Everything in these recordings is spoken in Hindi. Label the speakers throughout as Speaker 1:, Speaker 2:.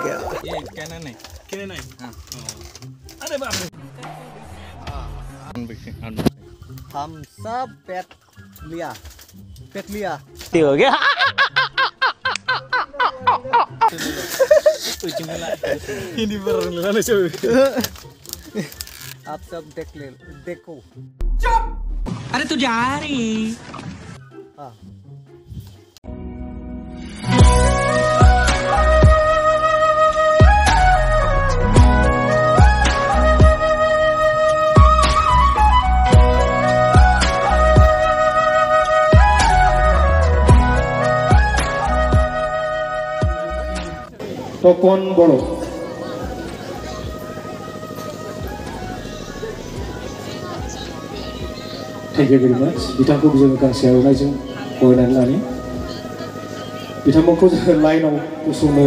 Speaker 1: गया।
Speaker 2: ये कैनन है हाँ। अरे बाप रे
Speaker 1: हम सब पेट लिया
Speaker 2: हो गया ini beneran coba
Speaker 1: आप सब देखो
Speaker 2: चुप अरे तू जा रही
Speaker 1: हाँ
Speaker 3: तपन बर थैंक यू वेरी मच बिथांखौ जों गांसे आर'नाइजों बरायनानै लानि बिथांमोनखौ जों लाइनआव गसंनो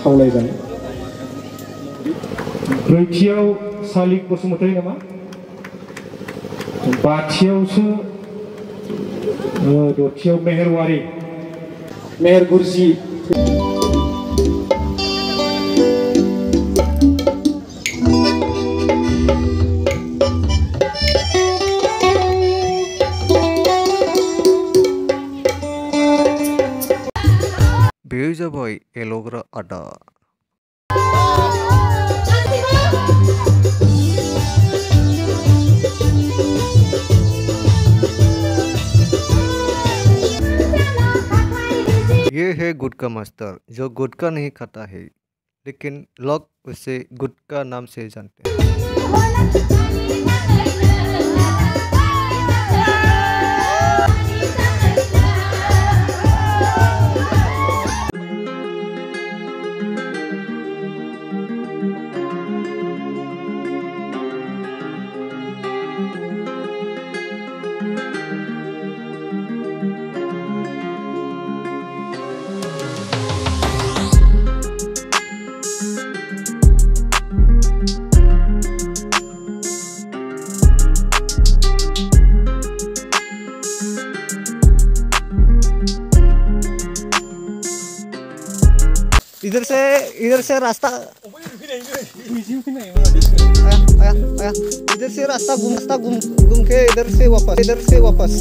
Speaker 3: खावलायबाय ब्रैथियाव सालिक बसुमतारी नामा बाथियावसो दथियाव मेहेर गुरजि
Speaker 1: बेयो जाबाय एल'ग्रा आदा ये है गुटका मास्टर जो गुटका नहीं खाता है लेकिन लोग उसे गुटका नाम से जानते हैं। इधर से रास्ता आया इधर से रास्ता घूम के इधर से वापस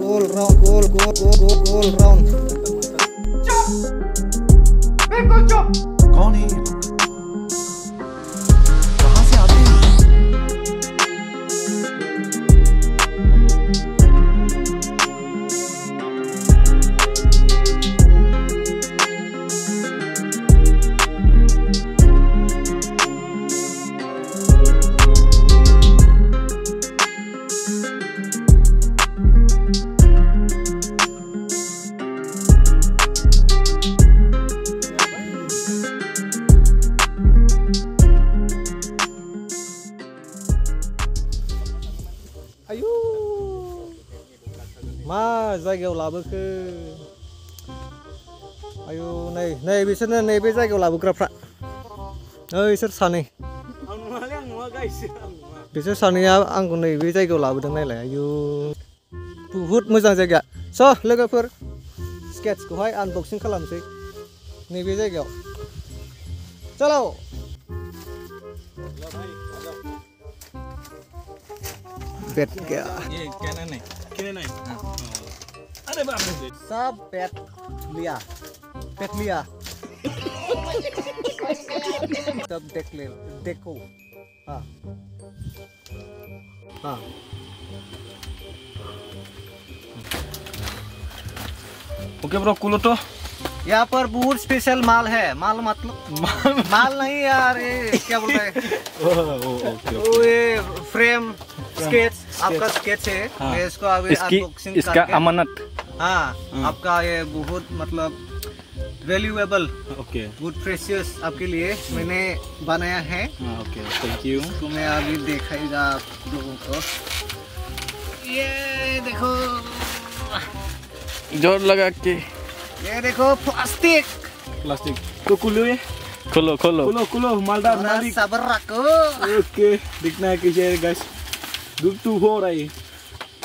Speaker 1: गोल राउंड
Speaker 2: बिल्कुल चुप कौन है कहां से आते हैं
Speaker 1: आयु मा जायगायाव लाबोखो आयु नै बिसोरनो नैबे जायगायाव लाबोग्राफ्रा इसोर सानै बिसोर सानैया आंखौ नैबे जायगायाव लाबोदों नायलाय आयु बुहुत मोजां जायगा स' लोगोफोर स्केट्सखौहाय आनबक्सिं खालामसै नैबे जायगायाव चलो बैठ गया
Speaker 2: ये कैनन है हाँ। अरे बाप रे
Speaker 1: सब पेट लिया सब देखो हाँ हाँ
Speaker 2: ओके ब्रो कूलो तो
Speaker 1: यहाँ पर बहुत स्पेशल माल है मतलब माल नहीं यार ये क्या बोल रहे हैं ये फ्रेम स्केच आपका स्केच है
Speaker 2: हाँ।
Speaker 1: मैं इसको अभी अनबॉक्सिंग
Speaker 2: इसका अमानत
Speaker 1: हाँ आपका ये बहुत मतलब वैल्यूएबल
Speaker 2: ओके
Speaker 1: बहुत प्रेशियस आपके लिए मैंने बनाया है
Speaker 2: ओके थैंक यू
Speaker 1: तो मैं अभी दिखाएगा आप लोगों को ये देखो
Speaker 2: जोर लगा के
Speaker 1: ये देखो प्लास्टिक
Speaker 2: तो खोलो मालदार नाली
Speaker 1: sabar aku
Speaker 2: oke dikna ke guys duk tu horai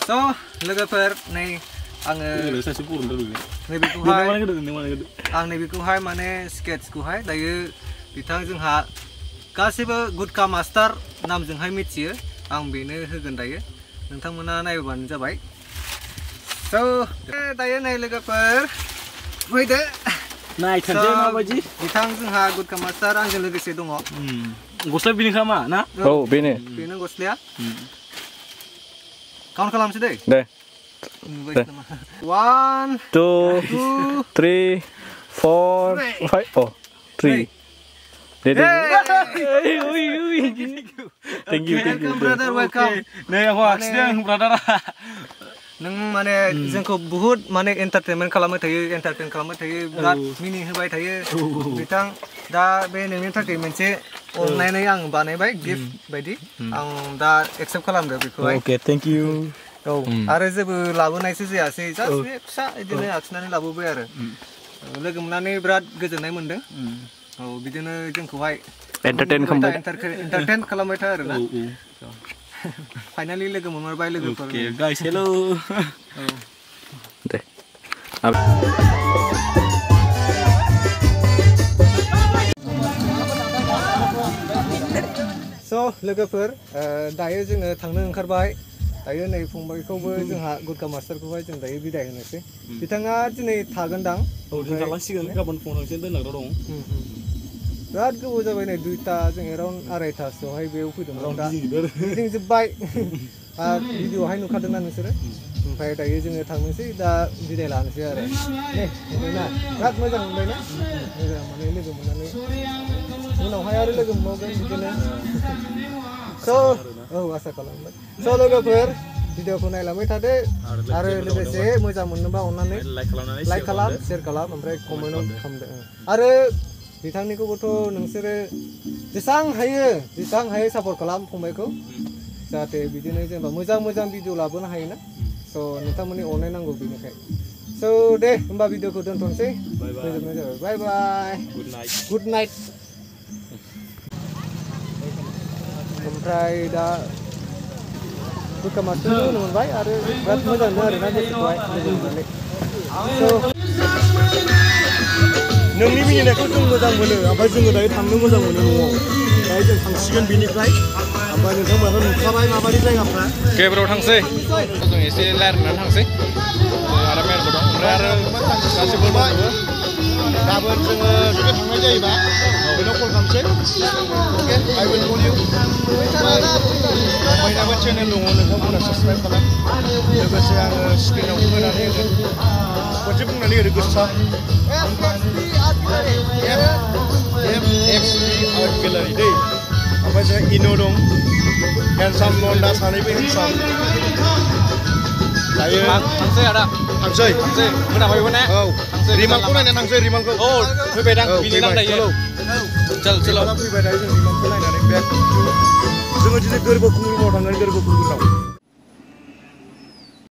Speaker 1: so logoper nih
Speaker 2: ini saya sempurna dulu
Speaker 1: नैबेखौहाय
Speaker 2: नों माने गोदो
Speaker 1: आं नैबेखौहाय माने स्केट्सखौहाय दायो बिथां जोंहा गासैबो गुटका मास्टार नामजोंहाय मिथियो आं बेनो होगोन दायो नोंथांमोना नायबानो जाबाय स' दायो नै लोगोफोर फैदो
Speaker 2: नायथारसै माबायदि
Speaker 1: बिथां जोंहा गुटका मास्टार आंजों लोगोसे दङ
Speaker 2: गस्ला बिनिखा मा ना
Speaker 4: औ बेनो
Speaker 1: गस्लाया काउन्ट खालामसै दे 1
Speaker 4: 2 3 4 5 oh 3 deh thank you
Speaker 1: brother welcome
Speaker 2: नै aku aksideng brother
Speaker 1: नों माने जोंखौ बहुत माने एन्टारटेनमेन्ट खालामबाय थायो एन्टारटेन खालामबाय थायो बिराद मिनिं होबाय थायो बिथां दा बे नोंनि थाखाय मोनसे अननानै आं बानायबाय गिफ्ट बायदि आं दा एक्सेप्ट खालामदो बेखौहाय
Speaker 2: ओके थैंक यू
Speaker 1: औ आरो जेबो लाबोनायसो जायासै जास्ट बे फिसा बिदिनो आखिनानै लाबोबाय आरो लोगो मोननानै बिराद गोजोननाय मोनदों औ बिदिनो जोंखौहाय एन्टारटेन खालामबाय था आरो ना फाइनालि लोगो मोनबाय लोगोफोर
Speaker 2: ओके गाइस हेलो
Speaker 4: दे
Speaker 1: स' लोगोफोर दायो जोङो थांनो ओंखारबाय दायो नै फंबायखौबो जोंहा गुटका मास्टारखौहाय जों दायो बिदाय होनोसै बिथाङा दिनै थागोनदां
Speaker 2: औ जों थांलांसिगोन गाबोन फुङाव थांसै दोनलांग्रा दं
Speaker 1: बिराद गोबाव जाबाय नै 2टा जों एराउन्ड 2:30सोआवहाय बेयाव फैदोंमोन दा गिदिंजोब्बाय भिडिअ'आवहाय नुखादोंना नोंसोरो ओमफ्राय दायो जोङो थांनोसै दा बिदाय लानोसै आरो ना बिराद मोजां मोनबायना मोजां माने लोगो मोननानै उनावहाय आरो लोगो मोनबावगोन बिदिनो स' औ आसा खालामबाय स' लोगोफोर भिडिअ'खौ नायलांबाय थादो आरो लोगोसे मोजां मोननोबा अननानै लाइक खालाम शेयार खालाम ओमफ्राय कमेन्टआव खालामदो आरो बिथांनिखौबोथ' नोंसोरो जेसां हायो सापर्ट खालाम फंबायखौ जाहाथे बिदिनो जेनेबा मोजां भिडिअ लाबोनो हायोना स' नोंथांमोननि अननाय नांगौ बेनिखाय स' दे होमबा भिडिअखौ दोनथ'नोसै फोजोबनाय जाबाय बाय बाय गुड नाइट ओमफ्राय दा गुटका मास्टारबो होनो मोनबाय आरो बिराद मोजां मोनो आरोना गोसोखौहाय लोगो मोननानै
Speaker 2: नोंनि मिनिनायखौ जों मोजां मोनो ओमफ्राय जोङो दायो थांनो मोजां मोनो न'आव दायो जों थांसिगोन बेनिफ्राय ओमफ्राय नोंथांमोनाथ' नुखाबाय माबायदि जायगाफ्रा
Speaker 4: केब्राव थांसै जों एसे रायज्लायनानै थांसै आरो मेरबो दं ओमफ्राय आरो गासिबो दंजोबो
Speaker 2: गाबोन जोङो जुदि थांनाय जायोबा बेनाव कल खालामसै अके आइ विल कल इउ बयनाबो चेनेल दङ नोंथांमोना साबसक्राइब खालाम लोगोसे आङो स्क्रिनाव होनानै होगोन खनसे बुंनानै ओरै गोसोआव FXB आर्ट गेलारि दै ओमफ्राय जोंहा इनो दं हेन्डसाम मन्डा सानैबो हेन्डसाम दायो
Speaker 4: थांसै आदा
Speaker 2: थांसै
Speaker 4: खोनाबायबो ने
Speaker 2: औ रिमालखौ नायनानै थांसै रिमालखौ
Speaker 4: औ फैबाय दां बिनि नाम दायो चल
Speaker 2: फैबाय दायो जों रिमालखौ नायनानै बेक जोङो दिनै गोरबो खुंगुरआव थांगोन गोरबो खुंगुराव